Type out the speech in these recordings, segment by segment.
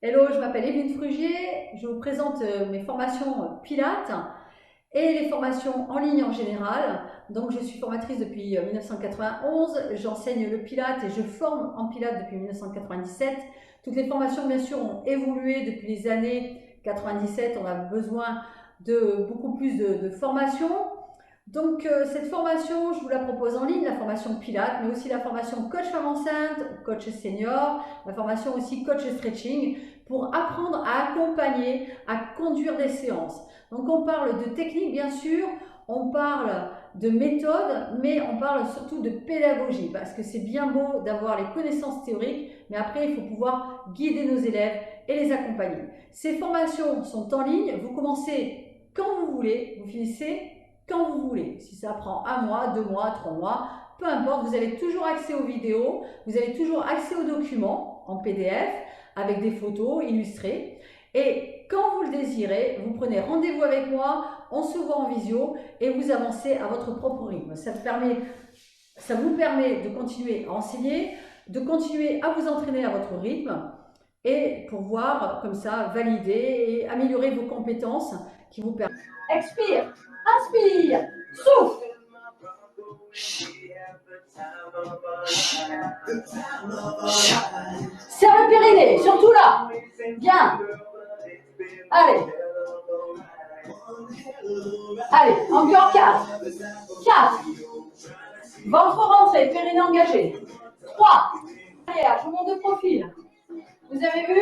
Hello, je m'appelle Evelyne Frugier, je vous présente mes formations Pilates et les formations en ligne en général. Donc je suis formatrice depuis 1991, j'enseigne le Pilates et je forme en Pilates depuis 1997. Toutes les formations bien sûr ont évolué depuis les années 97, on a besoin de beaucoup plus de formation. Donc cette formation, je vous la propose en ligne, la formation Pilates, mais aussi la formation coach femme enceinte, coach senior, la formation aussi coach stretching, pour apprendre à accompagner, à conduire des séances. Donc on parle de technique bien sûr, on parle de méthode, mais on parle surtout de pédagogie, parce que c'est bien beau d'avoir les connaissances théoriques, mais après il faut pouvoir guider nos élèves et les accompagner. Ces formations sont en ligne, vous commencez quand vous voulez, vous finissez quand vous voulez. Si ça prend 1 mois, 2 mois, 3 mois, peu importe, vous avez toujours accès aux vidéos, vous avez toujours accès aux documents en PDF avec des photos illustrées. Et quand vous le désirez, vous prenez rendez-vous avec moi, on se voit en visio et vous avancez à votre propre rythme. Ça vous permet de continuer à enseigner, de continuer à vous entraîner à votre rythme et pouvoir comme ça valider et améliorer vos compétences qui vous permettent. Expire, inspire, souffle. Serre le périnée, surtout là. Bien. Allez. Allez, encore 4. 4. Ventre rentré, périnée engagé. 3. Arrière, je vous monte de profil. Vous avez vu?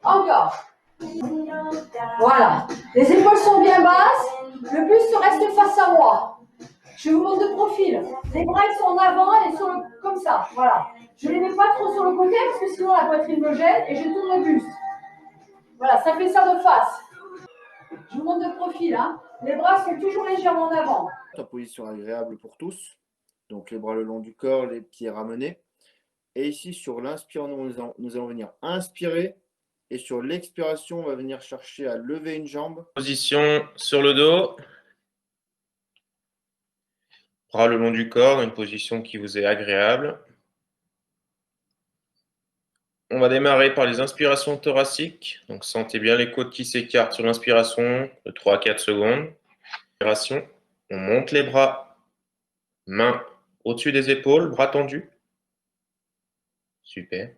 Encore. Voilà. Les épaules sont bien basses. Le buste reste face à moi. Je vous montre de profil. Les bras ils sont en avant et sur le, comme ça. Voilà. Je ne les mets pas trop sur le côté parce que sinon la poitrine me gêne et je tourne le buste. Voilà, ça fait ça de face. Je vous montre de profil. Hein. Les bras sont toujours légèrement en avant. En position agréable pour tous. Donc les bras le long du corps, les pieds ramenés. Et ici, sur l'inspire, nous allons venir inspirer. Et sur l'expiration, on va venir chercher à lever une jambe. Position sur le dos. Bras le long du corps, une position qui vous est agréable. On va démarrer par les inspirations thoraciques. Donc sentez bien les côtes qui s'écartent sur l'inspiration de 3 à 4 secondes. Inspiration, on monte les bras, mains au-dessus des épaules, bras tendus. Super.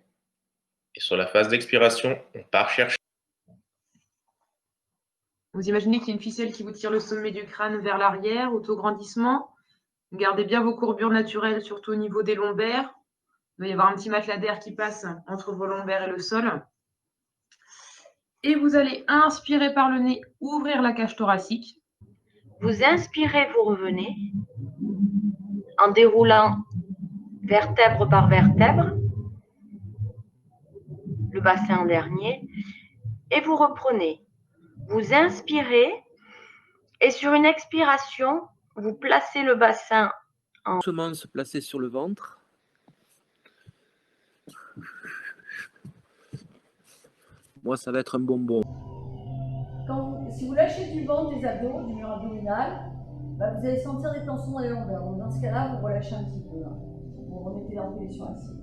Et sur la phase d'expiration, on part chercher. Vous imaginez qu'il y a une ficelle qui vous tire le sommet du crâne vers l'arrière, autograndissement. Gardez bien vos courbures naturelles, surtout au niveau des lombaires. Il va y avoir un petit matelas d'air qui passe entre vos lombaires et le sol. Et vous allez inspirer par le nez, ouvrir la cage thoracique. Vous inspirez, vous revenez en déroulant vertèbre par vertèbre, le bassin en dernier, et vous reprenez. Vous inspirez et sur une expiration, vous placez le bassin en... Doucement se placer sur le ventre. Moi, ça va être un bonbon. Si vous lâchez du ventre, des abdos, du mur abdominal, bah vous allez sentir des tensions dans les lombaires. Donc dans ce cas-là, vous relâchez un petit peu. Hein. Vous remettez en position assise.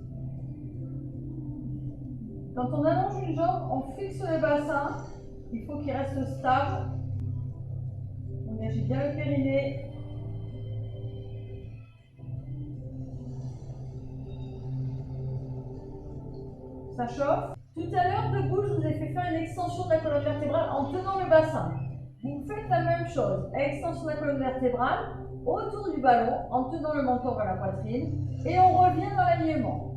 Quand on allonge une jambe, on fixe le bassin. Il faut qu'il reste stable. On agit bien le périnée. Ça chauffe. Tout à l'heure, debout, je vous ai fait faire une extension de la colonne vertébrale en tenant le bassin. Vous faites la même chose. Extension de la colonne vertébrale autour du ballon en tenant le menton vers la poitrine et on revient dans l'alignement.